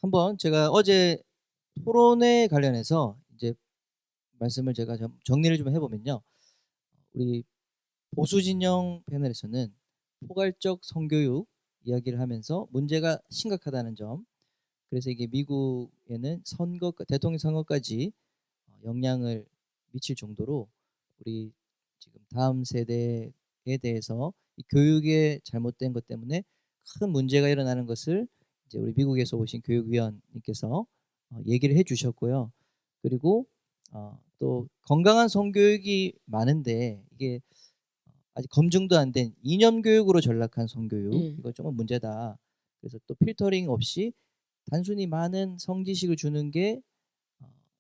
한번 제가 어제 토론에 관련해서 이제 말씀을 제가 좀 정리를 좀 해보면요. 우리 보수 진영 패널에서는 포괄적 성교육 이야기를 하면서 문제가 심각하다는 점, 그래서 이게 미국에는 선거, 대통령 선거까지 영향을 미칠 정도로 우리 지금 다음 세대에 대해서 이 교육의 잘못된 것 때문에 큰 문제가 일어나는 것을 이제 우리 미국에서 오신 교육위원님께서 얘기를 해주셨고요. 그리고 또 건강한 성교육이 많은데 이게 아직 검증도 안 된 이념 교육으로 전락한 성교육, 이거 조금 문제다. 그래서 또 필터링 없이 단순히 많은 성지식을 주는 게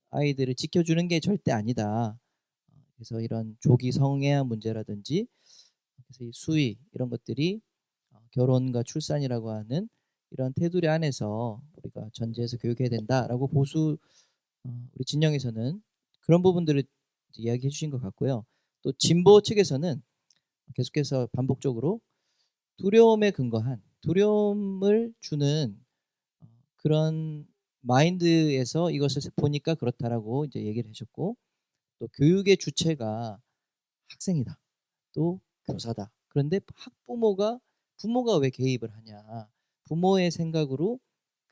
아이들을 지켜주는 게 절대 아니다. 그래서 이런 조기 성애아 문제라든지 그래서 이 수위 이런 것들이 결혼과 출산이라고 하는 이런 테두리 안에서 우리가 전제해서 교육해야 된다라고 보수 우리 진영에서는 그런 부분들을 이야기해 주신 것 같고요. 또 진보 측에서는 계속해서 반복적으로 두려움에 근거한 두려움을 주는 그런 마인드에서 이것을 보니까 그렇다라고 이제 얘기를 하셨고, 또 교육의 주체가 학생이다, 또 교사다. 그런데 부모가 왜 개입을 하냐? 부모의 생각으로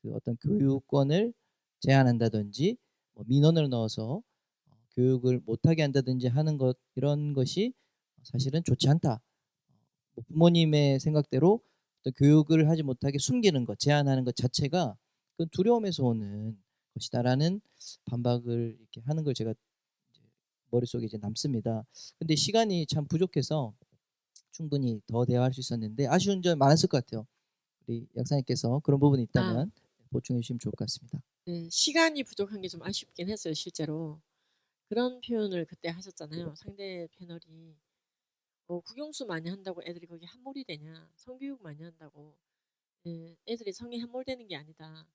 그 어떤 교육권을 제한한다든지 뭐 민원을 넣어서 교육을 못하게 한다든지 하는 것, 이런 것이 사실은 좋지 않다. 뭐 부모님의 생각대로 어떤 교육을 하지 못하게 숨기는 것, 제한하는 것 자체가 그건 두려움에서 오는 것이다라는 반박을 이렇게 하는 걸 제가 이제 머릿속에 이제 남습니다. 근데 시간이 참 부족해서 충분히 더 대화할 수 있었는데 아쉬운 점 많았을 것 같아요. 우리 약사님께서 그런 부분이 아, 있다면 보충해 주시면 좋을 것 같습니다. 네. 시간이 부족한 게 좀 아쉽긴 했어요, 실제로. 그런 표현을 그때 하셨잖아요. 상대 패널이 국영수 많이 한다고 애들이 거기 함몰이 되냐? 성교육 많이 한다고 애들이 성에 함몰되는 게 아니다.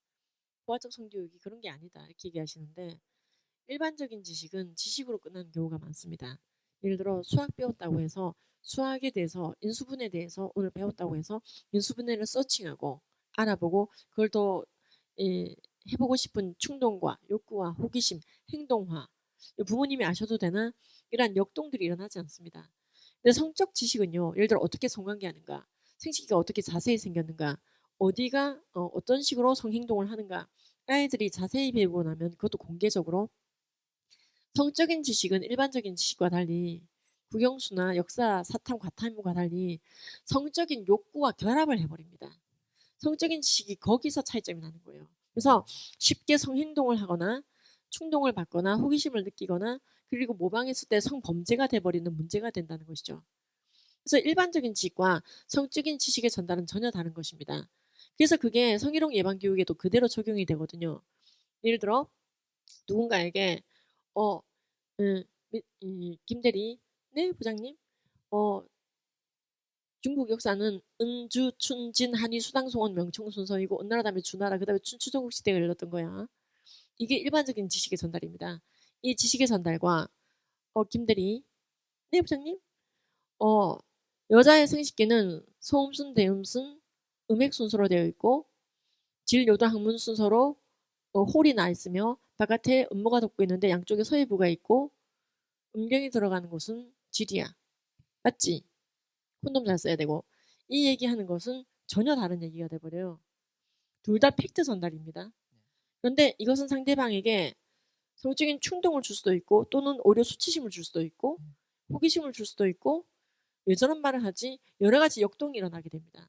포괄적 성교육이 그런 게 아니다. 이렇게 얘기하시는데 일반적인 지식은 지식으로 끝나는 경우가 많습니다. 예를 들어 수학 배웠다고 해서 수학에 대해서 인수분해에 대해서 오늘 배웠다고 해서 인수분해를 서칭하고 알아보고 그걸 더 예, 해보고 싶은 충동과 욕구와 호기심, 행동화 부모님이 아셔도 되나 이러한 역동들이 일어나지 않습니다. 근데 성적 지식은요. 예를 들어 어떻게 성관계하는가, 생식기가 어떻게 자세히 생겼는가, 어디가 어떤 식으로 성행동을 하는가 아이들이 자세히 배우고 나면 그것도 공개적으로 성적인 지식은 일반적인 지식과 달리 국영수나 역사, 사탐, 과탐과 달리 성적인 욕구와 결합을 해버립니다. 성적인 지식이 거기서 차이점이 나는 거예요. 그래서 쉽게 성행동을 하거나 충동을 받거나 호기심을 느끼거나 그리고 모방했을 때 성범죄가 돼버리는 문제가 된다는 것이죠. 그래서 일반적인 지식과 성적인 지식의 전달은 전혀 다른 것입니다. 그래서 그게 성희롱 예방 교육에도 그대로 적용이 되거든요. 예를 들어 누군가에게 어, 김대리, 네 부장님, 어, 중국 역사는 은주, 춘진, 한위, 수당, 송원, 명청 순서이고 은나라 다음에 주나라 그 다음에 춘추전국 시대가 열렸던 거야. 이게 일반적인 지식의 전달입니다. 이 지식의 전달과 김대리, 네 부장님, 어, 여자의 생식기는 소음순, 대음순, 음액 순서로 되어 있고 질, 요도, 항문 순서로 홀이 나 있으며 바깥에 음모가 덮고 있는데 양쪽에 서해부가 있고 음경이 들어가는 곳은 질이야. 맞지? 콘돔 잘 써야 되고. 이 얘기하는 것은 전혀 다른 얘기가 돼버려요. 둘 다 팩트 전달입니다. 그런데 이것은 상대방에게 성적인 충동을 줄 수도 있고 또는 오히려 수치심을 줄 수도 있고 호기심을 줄 수도 있고 왜 저런 말을 하지? 여러 가지 역동이 일어나게 됩니다.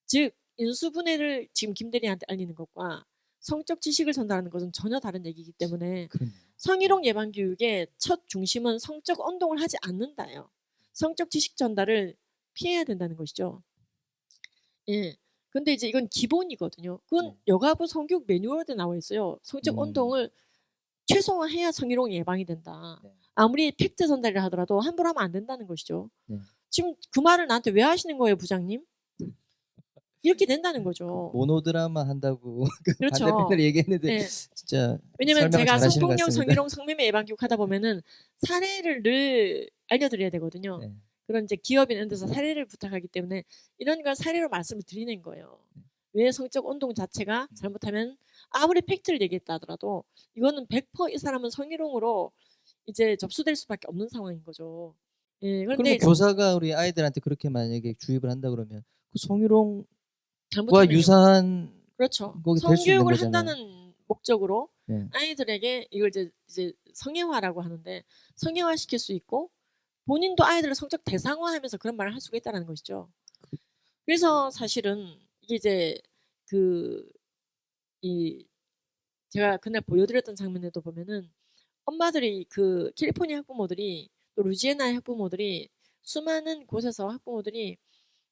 즉 인수분해를 지금 김대리한테 알리는 것과 성적 지식을 전달하는 것은 전혀 다른 얘기이기 때문에 성희롱 예방 교육의 첫 중심은 성적 언동을 하지 않는다예요. 성적 지식 전달을 피해야 된다는 것이죠. 예. 근데 이제 이건 기본이거든요. 그건 여가부 성교육 매뉴얼에 나와 있어요. 성적 언동을 최소화해야 성희롱 예방이 된다. 아무리 팩트 전달을 하더라도 함부로 하면 안 된다는 것이죠. 지금 그 말을 나한테 왜 하시는 거예요, 부장님? 이렇게 된다는 거죠. 모노드라마 한다고 그렇죠. 반대편을 얘기했는데 네. 진짜 왜냐면 설명을 제가 잘하시는 것 성폭력, 같습니다. 성희롱, 성매매 예방 교육 하다 보면은 사례를 늘 알려드려야 되거든요. 그런 이제 기업이나 이런 데서 사례를 부탁하기 때문에 이런 걸 사례로 말씀을 드리는 거예요. 왜 성적 운동 자체가 잘못하면 아무리 팩트를 얘기했다 하더라도 이거는 100%이 사람은 성희롱으로 이제 접수될 수밖에 없는 상황인 거죠. 예, 그러면 그런데 교사가 우리 아이들한테 그렇게 만약에 주입을 한다 그러면 그 성희롱과 잘못하면요. 유사한 그렇죠. 거기 될 수 있는 성교육을 거잖아요. 한다는 목적으로 네. 아이들에게 이걸 이제 성애화라고 하는데 성애화 시킬 수 있고 본인도 아이들을 성적 대상화하면서 그런 말을 할 수가 있다는 것이죠. 그래서 사실은 이게 이제 제가 그날 보여드렸던 장면에도 보면은 엄마들이 그 캘리포니아 학부모들이 또 루지애나 학부모들이 수많은 곳에서 학부모들이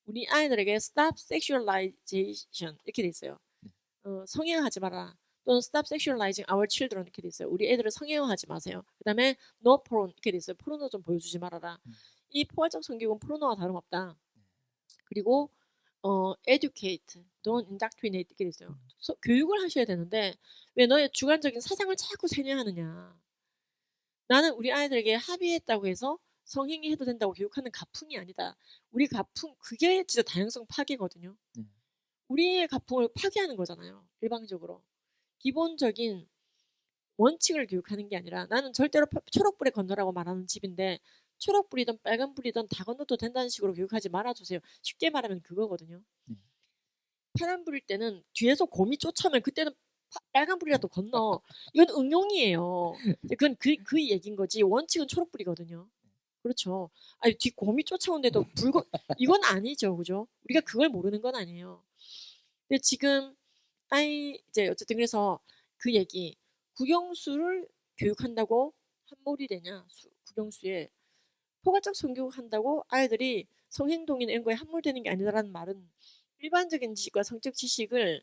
우리 아이들에게 stop sexualization 이렇게 돼 있어요. 성애화하지 마라. 또는 stop sexualizing our children 이렇게 돼 있어요. 우리 애들을 성애화하지 마세요. 그 다음에 no porn 이렇게 돼 있어요. 포르노 좀 보여주지 말아라. 이 포괄적 성교육은 포르노와 다름없다. 그리고 educate, don't indoctrinate 이렇게 돼 있어요. 교육을 하셔야 되는데 왜 너의 주관적인 사상을 자꾸 세뇌하느냐. 나는 우리 아이들에게 합의했다고 해서 성행위 해도 된다고 교육하는 가풍이 아니다. 우리 가풍 그게 진짜 다양성 파괴거든요. 우리의 가풍을 파괴하는 거잖아요. 일방적으로. 기본적인 원칙을 교육하는 게 아니라 나는 절대로 초록불에 건너라고 말하는 집인데 초록불이든 빨간불이든 다 건너도 된다는 식으로 교육하지 말아주세요. 쉽게 말하면 그거거든요. 파란불일 때는 뒤에서 곰이 쫓아오면 그때는 빨간불이라도 건너. 이건 응용이에요. 그건 그 얘기인 거지. 원칙은 초록불이거든요. 그렇죠. 아니 뒤 곰이 쫓아오는데도 이건 아니죠, 그죠? 우리가 그걸 모르는 건 아니에요. 근데 지금 이제 어쨌든 그래서 그 얘기 국영수를 교육한다고 함몰이 되냐? 국영수에 포괄적 성교육 한다고 아이들이 성행동이나 이런 거에 함몰되는 게 아니다라는 말은 일반적인 지식과 성적 지식을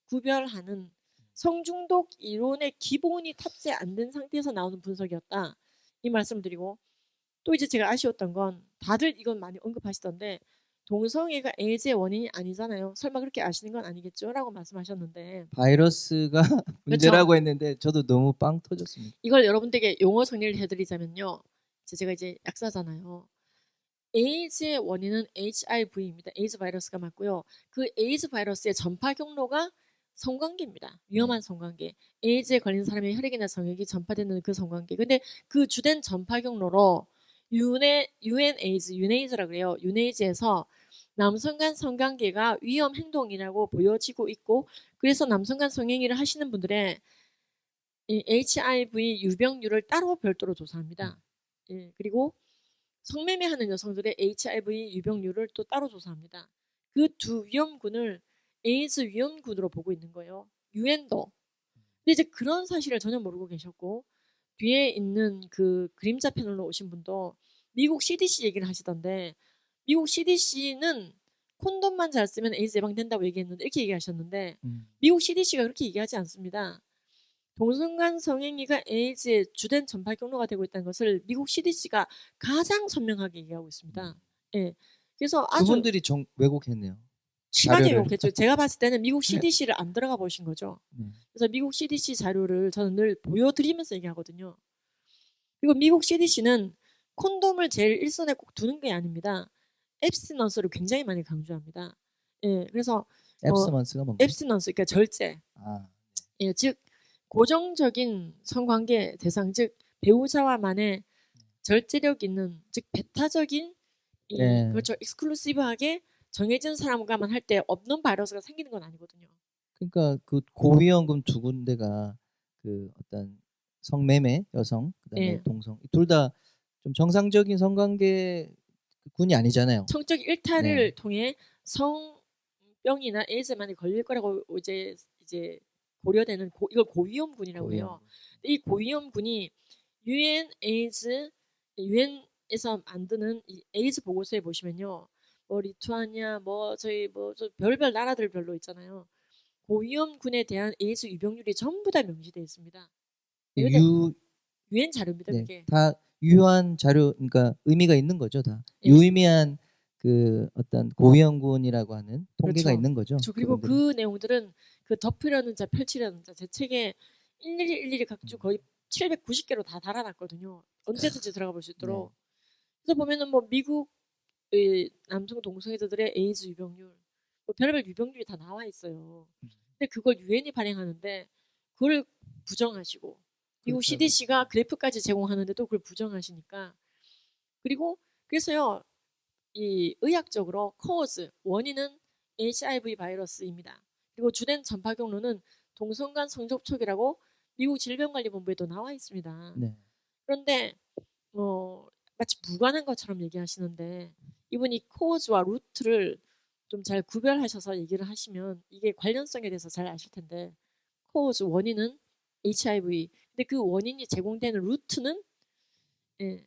구별하는 성중독 이론의 기본이 탑재 안 된 상태에서 나오는 분석이었다. 이 말씀을 드리고 또 이제 제가 아쉬웠던 건 다들 이건 많이 언급하시던데 동성애가 에이즈의 원인이 아니잖아요. 설마 그렇게 아시는 건 아니겠죠? 라고 말씀하셨는데 바이러스가 문제라고 했는데 저도 너무 빵 터졌습니다. 이걸 여러분들에게 용어 정리를 해드리자면요. 제가 이제 약사잖아요. 에이즈의 원인은 HIV입니다. 에이즈 바이러스가 맞고요. 그 에이즈 바이러스의 전파 경로가 성관계입니다. 위험한 성관계. 에이즈에 걸린 사람의 혈액이나 정액이 전파되는 그 성관계. 근데 그 주된 전파 경로로 유네이즈라 그래요. 유네이즈에서 남성 간 성관계가 위험 행동이라고 보여지고 있고 그래서 남성 간 성행위를 하시는 분들의 이 HIV 유병률을 따로 별도로 조사합니다. 예, 그리고 성매매하는 여성들의 HIV 유병률을 또 따로 조사합니다. 그 두 위험군을 에이즈 위험군으로 보고 있는 거예요. 유엔도. 근데 이제 그런 사실을 전혀 모르고 계셨고 뒤에 있는 그 그림자 패널로 오신 분도 미국 CDC 얘기를 하시던데 미국 CDC는 콘돔만 잘 쓰면 에이즈 예방된다고 얘기했는데 이렇게 얘기하셨는데 미국 CDC가 그렇게 얘기하지 않습니다. 동성간 성행위가 에이즈의 주된 전파 경로가 되고 있다는 것을 미국 CDC가 가장 선명하게 얘기하고 있습니다. 예. 그래서 아주 그분들이 왜곡했네요. 심하게 자료를. 욕했죠. 제가 봤을 때는 미국 CDC를 안 들어가 보신 거죠. 그래서 미국 CDC 자료를 저는 늘 보여드리면서 얘기하거든요. 그리고 미국 CDC는 콘돔을 제일 일선에 꼭 두는 게 아닙니다. 앱스넌스를 굉장히 많이 강조합니다. 예, 그래서 앱스먼스가 뭔가요? 앱스넌스, 그러니까 절제. 예, 즉 고정적인 성관계 대상, 즉 배우자와만의 절제력 있는, 즉 배타적인, 그렇죠, 익스클루시브하게 정해진 사람과만 할 때 없는 바이러스가 생기는 건 아니거든요. 그러니까 그 고위험군 두 군데가 그 어떤 성매매 여성 그다음에 동성 둘 다 좀 정상적인 성관계 군이 아니잖아요. 성적 일탈을 통해 성병이나 에이즈에 많이 걸릴 거라고 이제 고려되는 이걸 고위험군이라고 해요. 이 고위험군이 유엔에서 만드는 이 에이즈 보고서에 보시면요. 뭐 리투아니아, 저 별별 나라들 별로 있잖아요. 고위험군에 대한 에이즈 유병률이 전부 다 명시되어 있습니다. 유엔 자료입니다. 그게. 다 유효한 자료, 그러니까 의미가 있는 거죠, 다. 유의미한 그 어떤 고위험군이라고 하는 통계가 있는 거죠. 그렇죠. 그리고 그 내용들은 그 덮으려는 자, 펼치려는 자, 제 책에 일일이 각주 거의 790개로 다 달아놨거든요. 언제든지 들어가 볼 수 있도록. 그래서 보면은 뭐 미국의 남성 동성애자들의 에이즈 유병률, 별의별 유병률이 다 나와 있어요. 근데 그걸 유엔이 발행하는데 그걸 부정하시고 미국 그렇더라고요. CDC가 그래프까지 제공하는데도 그걸 부정하시니까 그리고 그래서요 이 의학적으로 cause 원인은 HIV 바이러스입니다. 그리고 주된 전파 경로는 동성간 성접촉이라고 미국 질병관리본부에도 나와 있습니다. 네. 그런데 마치 무관한 것처럼 얘기하시는데 이분이 cause와 루트를 좀 잘 구별하셔서 얘기를 하시면 이게 관련성에 대해서 잘 아실 텐데 cause 원인은 HIV 근데 그 원인이 제공되는 루트는 예,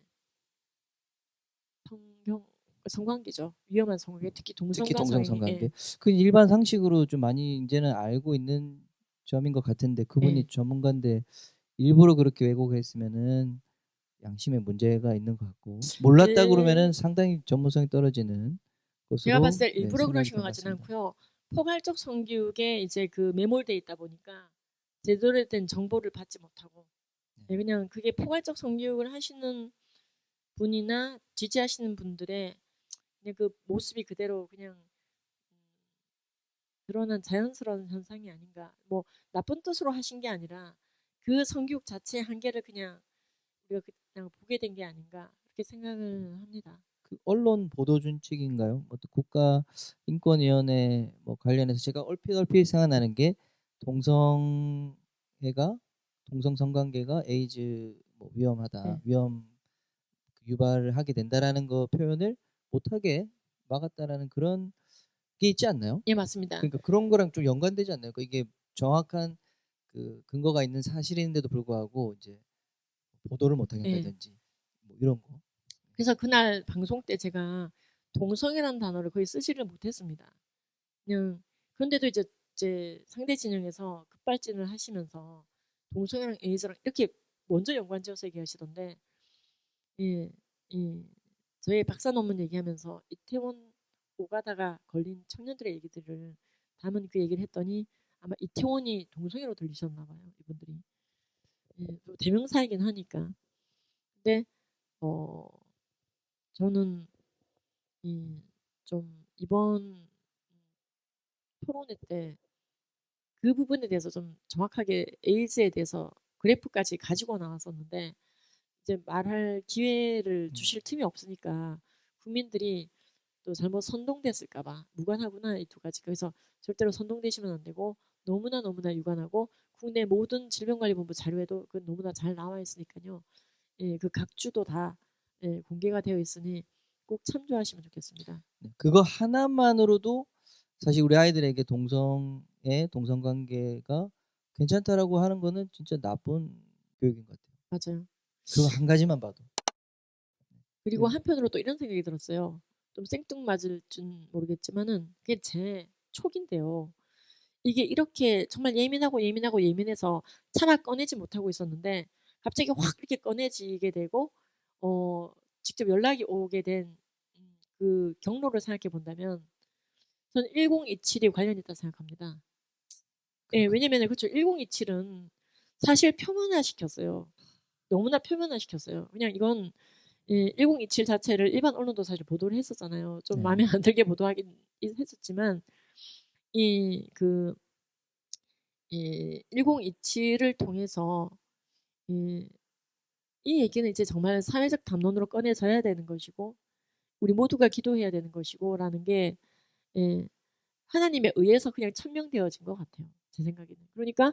성관계죠. 위험한 성관계 특히 특히 동성간 동성 성관계 성관계. 그 일반 상식으로 좀 많이 이제는 알고 있는 점인 것 같은데 그분이 예. 전문가인데 일부러 그렇게 왜곡했으면은 양심에 문제가 있는 것 같고 몰랐다 그러면은 상당히 전문성이 떨어지는 제가 것으로 봤을 때 네, 일부러 생각이 그러신 것 된 것 같지는 같습니다. 않고요. 포괄적 성교육에 이제 그 매몰돼 있다 보니까 제대로 된 정보를 받지 못하고 네, 그냥 그게 포괄적 성교육을 하시는 분이나 지지하시는 분들의 그냥 그 모습이 그대로 그냥 드러난 자연스러운 현상이 아닌가. 뭐 나쁜 뜻으로 하신 게 아니라 그 성교육 자체의 한계를 그냥 우리가 그냥 보게 된 게 아닌가 그렇게 생각을 합니다. 그 언론 보도 준칙인가요? 뭐 국가인권위원회 뭐 관련해서 제가 얼핏 생각나는 게 동성 성관계가 에이즈 뭐 위험하다, 위험 유발을 하게 된다라는 거 표현을 못하게 막았다라는 그런 게 있지 않나요? 예, 맞습니다. 그러니까 그런 거랑 좀 연관되지 않나요? 이게 정확한 그 근거가 있는 사실인데도 불구하고 이제 보도를 못하게 예. 한다든지 뭐 이런 거. 그래서 그날 방송 때 제가 동성애라는 단어를 거의 쓰지를 못했습니다. 그냥 그런데도 이제 상대 진영에서 급발진을 하시면서 동성애랑 에이즈랑 이렇게 먼저 연관지어서 얘기하시던데 예, 예, 저희 박사 논문 얘기하면서 이태원 오가다가 걸린 청년들의 얘기들을 담은 그 얘기를 했더니 아마 이태원이 동성애로 들리셨나 봐요 이분들이 예, 대명사이긴 하니까 근데 저는 좀 이번 토론회 때 그 부분에 대해서 좀 정확하게 에이즈에 대해서 그래프까지 가지고 나왔었는데 이제 말할 기회를 주실 틈이 없으니까 국민들이 또 잘못 선동됐을까 봐 무관하구나 이 두 가지 그래서 절대로 선동되시면 안 되고 너무나 유관하고 국내 모든 질병관리본부 자료에도 그 너무나 잘 나와 있으니까요. 예, 그 각 주도 다 예, 공개가 되어 있으니 꼭 참조하시면 좋겠습니다. 네, 그거 하나만으로도 사실 우리 아이들에게 동성관계가 괜찮다라고 하는 거는 진짜 나쁜 교육인 것 같아요. 맞아요. 그거 한 가지만 봐도. 그리고 한편으로 또 이런 생각이 들었어요. 좀 생뚱맞을 줄 모르겠지만은 그게 제 촉인데요. 이게 이렇게 정말 예민해서 차마 꺼내지 못하고 있었는데 갑자기 확 이렇게 꺼내지게 되고 직접 연락이 오게 된 그 경로를 생각해 본다면 저는 1027이 관련이 있다고 생각합니다. 예, 왜냐면 그렇죠. 1027은 사실 표면화시켰어요. 너무나 표면화시켰어요. 그냥 이건 1027 자체를 일반 언론도 사실 보도를 했었잖아요. 좀 네. 마음에 안 들게 보도하긴 했었지만 이 1027을 통해서 이 얘기는 이제 정말 사회적 담론으로 꺼내져야 되는 것이고 우리 모두가 기도해야 되는 것이고라는 게 예, 하나님에 의해서 그냥 천명되어진 것 같아요. 제 생각에는. 그러니까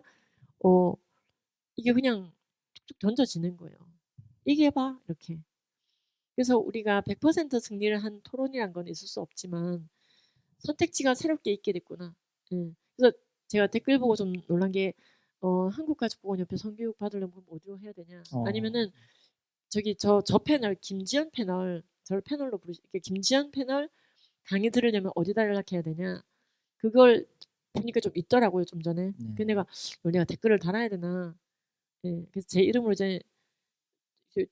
이게 그냥 툭툭 던져지는 거예요. 얘기해봐 이렇게. 그래서 우리가 100% 승리를 한 토론이란 건 있을 수 없지만 선택지가 새롭게 있게 됐구나. 그래서 제가 댓글 보고 좀 놀란 게 한국가족보건협회 성교육 받으려면 그럼 어디로 해야 되냐? 아니면은 저기 저 패널 김지연 패널 저를 패널로 부르시 김지연 패널 강의 들으려면 어디다 연락해야 되냐? 그걸 보니까 좀 있더라고요 좀 전에. 그래서 내가 댓글을 달아야 되나? 예, 그래서 제 이름으로 이제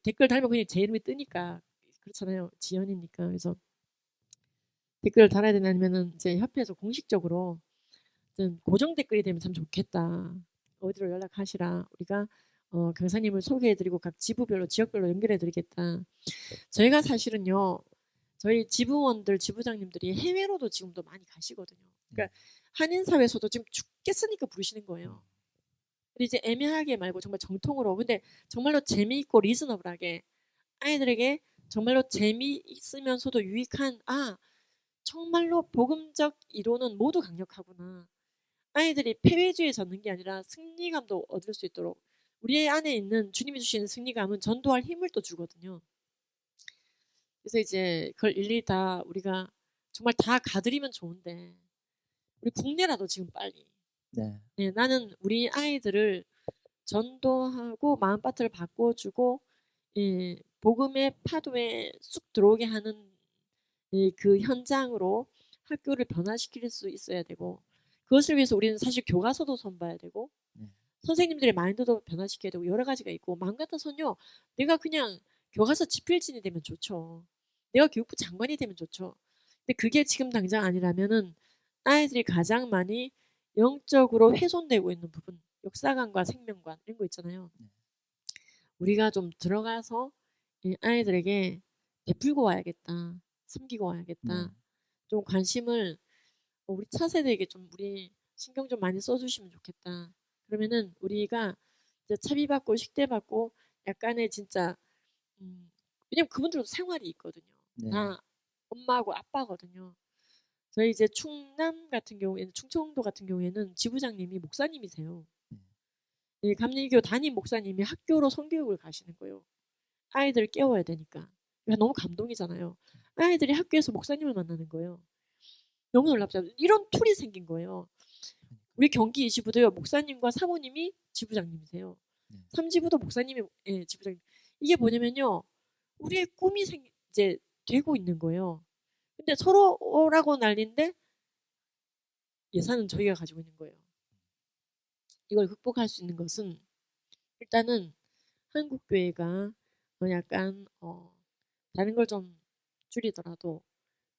댓글 달면 그냥 제 이름이 뜨니까 그렇잖아요. 지연이니까. 그래서 댓글을 달아야 되나 아니면은 이제 협회에서 공식적으로 고정 댓글이 되면 참 좋겠다. 어디로 연락하시라. 우리가 강사님을 소개해드리고 각 지부별로 지역별로 연결해드리겠다. 저희가 사실은요. 저희 지부원들 지부장님들이 해외로도 지금도 많이 가시거든요. 그러니까 한인 사회에서도 지금 죽겠으니까 부르시는 거예요. 근데 이제 애매하게 말고 정말 정통으로, 근데 정말로 재미있고 리즈너블하게 아이들에게 정말로 재미있으면서도 유익한, 정말로 복음적 이론은 모두 강력하구나. 아이들이 패배주의에 젖는 게 아니라 승리감도 얻을 수 있도록 우리 안에 있는 주님이 주시는 승리감은 전도할 힘을 또 주거든요. 그래서 이제 그걸 일일이 다 우리가 정말 다 가드리면 좋은데 우리 국내라도 지금 빨리 네. 네, 나는 우리 아이들을 전도하고 마음밭을 바꿔주고 복음의 파도에 쑥 들어오게 하는 그 현장으로 학교를 변화시킬 수 있어야 되고 그것을 위해서 우리는 사실 교과서도 손봐야 되고 선생님들의 마인드도 변화시켜야 되고 여러 가지가 있고 마음 같아서는요. 내가 그냥 교과서 지필진이 되면 좋죠. 내가 교육부 장관이 되면 좋죠. 근데 그게 지금 당장 아니라면은 아이들이 가장 많이 영적으로 훼손되고 있는 부분, 역사관과 생명관 이런 거 있잖아요. 우리가 좀 들어가서 이 아이들에게 베풀고 와야겠다. 섬기고 와야겠다. 좀 관심을 우리 차세대에게 좀 우리 신경 좀 많이 써주시면 좋겠다. 그러면은 우리가 이제 차비받고 식대받고 약간의 진짜 왜냐면 그분들도 생활이 있거든요. 다 엄마하고 아빠거든요. 저희 이제 충남 같은 경우에는 충청도 같은 경우에는 지부장님이 목사님이세요. 감리교 담임 목사님이 학교로 성교육을 가시는 거예요. 아이들을 깨워야 되니까. 그러니까 너무 감동이잖아요. 아이들이 학교에서 목사님을 만나는 거예요. 너무 놀랍잖아요. 이런 툴이 생긴 거예요. 우리 경기 이지부도요. 목사님과 사모님이 지부장님이세요. 3지부도 목사님이 지부장님. 이게 뭐냐면요. 우리의 꿈이 이제 되고 있는 거예요. 근데 서로 오라고 난리인데 예산은 저희가 가지고 있는 거예요. 이걸 극복할 수 있는 것은 일단은 한국교회가 약간 다른 걸 좀 줄이더라도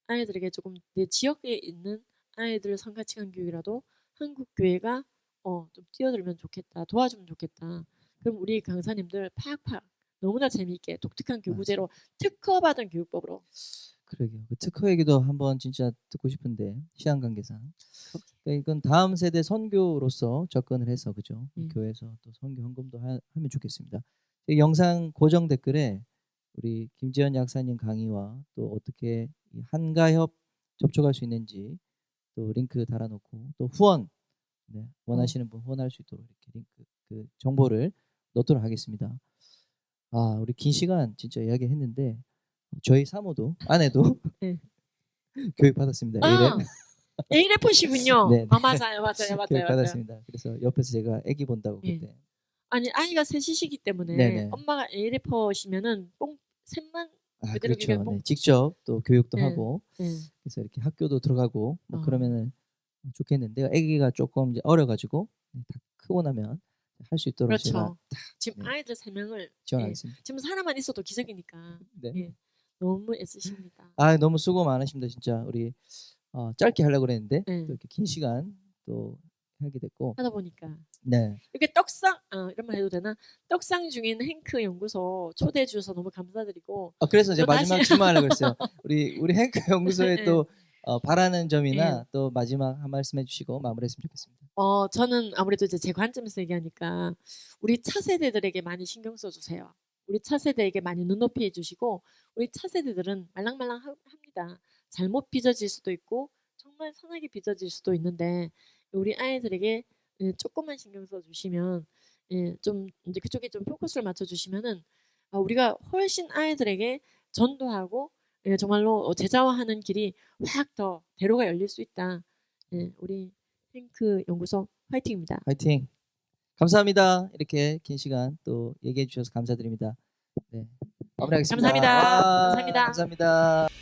아이들에게 조금 내 지역에 있는 아이들 성가치관 교육이라도 한국교회가 좀 뛰어들면 좋겠다. 도와주면 좋겠다. 그럼 우리 강사님들 팍팍 너무나 재미있게 독특한 교구제로 특허받은 교육법으로. 그러게요. 그 특허 얘기도 한번 진짜 듣고 싶은데 시간 관계상. 그러니까 이건 다음 세대 선교로서 접근을 해서 그죠? 교회에서 또 선교 헌금도 하면 좋겠습니다. 영상 고정 댓글에 우리 김지연 약사님 강의와 또 어떻게 한가협 접촉할 수 있는지 또 링크 달아놓고 또 후원 원하시는 분 후원할 수 있도록 이렇게 링크 그 정보를 넣도록 하겠습니다. 우리 긴 시간 진짜 이야기했는데 저희 사모도 아내도 교육 받았습니다. A래퍼시군요. 네. 맞아요. 교육 받았습니다. 그래서 옆에서 제가 아기 본다고 그때. 아니 아이가 셋이시기 때문에 엄마가 A래퍼시면은 뽕 셋만 그대로 그렇죠. 직접 또 교육도 하고 그래서 이렇게 학교도 들어가고 뭐 그러면은 좋겠는데요. 아기가 조금 이제 어려가지고 다 크고 나면 할 수 있도록 그렇죠. 제가 지금 아이들 3명을 지원하겠습니다. 지금 하나만 있어도 기적이니까 너무 애쓰십니다. 너무 수고 많으십니다. 진짜 우리 짧게 하려고 그랬는데 또 이렇게 긴 시간 또 하게 됐고 하다 보니까 이렇게 떡상 이런 말 해도 되나? 떡상 중인 행크 연구소 초대해 주셔서 너무 감사드리고 그래서 이제 마지막 질문하려고 했어요. 우리 행크 연구소에 또 바라는 점이나 또 마지막 한 말씀 해주시고 마무리했으면 좋겠습니다. 저는 아무래도 이제 제 관점에서 얘기하니까 우리 차세대들에게 많이 신경 써주세요. 우리 차세대에게 많이 눈높이 해주시고 우리 차세대들은 말랑말랑합니다. 잘못 빚어질 수도 있고 정말 선하게 빚어질 수도 있는데 우리 아이들에게 조금만 신경 써주시면 좀 이제 그쪽에 좀 포커스를 맞춰주시면은 우리가 훨씬 아이들에게 전도하고 정말로 제자화하는 길이 확 더 대로가 열릴 수 있다. 우리 행크 연구소 화이팅입니다. 화이팅. 감사합니다. 이렇게 긴 시간 또 얘기해 주셔서 감사드립니다. 마무리하겠습니다. 감사합니다. 감사합니다. 감사합니다.